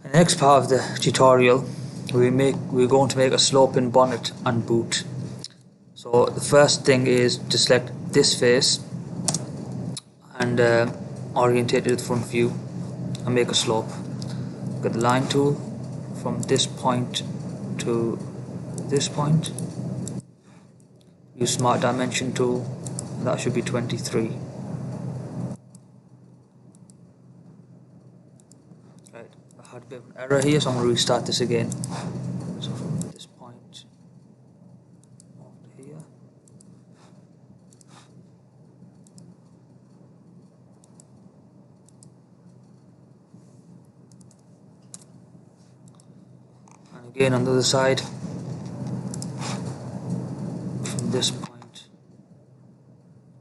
In the next part of the tutorial, we're going to make a sloping bonnet and boot. So the first thing is to select this face and orientate it to the front view and make a slope. Get the line tool from this point to this point. Use Smart Dimension tool, and that should be 23. Right, I had a bit of an error here, so I'm going to restart this again. So from this point over to here. And again on the other side, from this point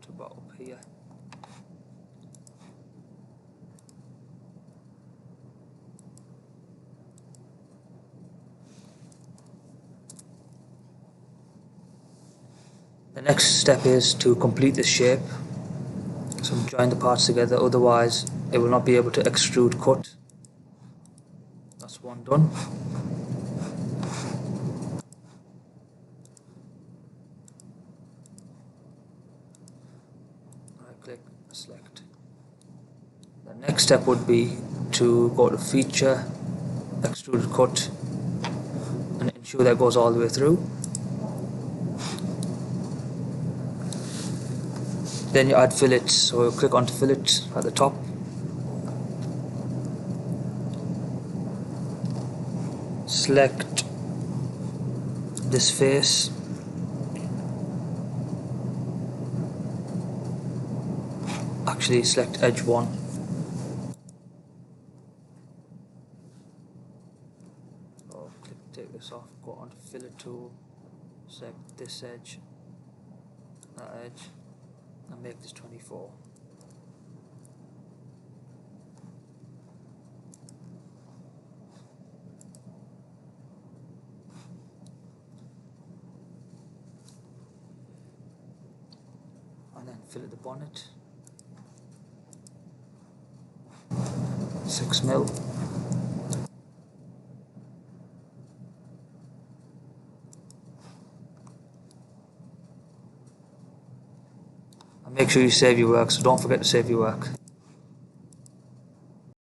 to about up here. The next step is to complete the shape. So join the parts together, otherwise it will not be able to extrude cut. That's one done. Right click, select. The next step would be to go to feature, extrude cut, and ensure that goes all the way through. Then you add fillets, so you click onto fillet at the top. Select this face. Actually select edge 1. So take this off, go onto fillet tool, select this edge, that edge, and make this 24. And then fillet the bonnet, 6mm. And make sure you save your work, so don't forget to save your work.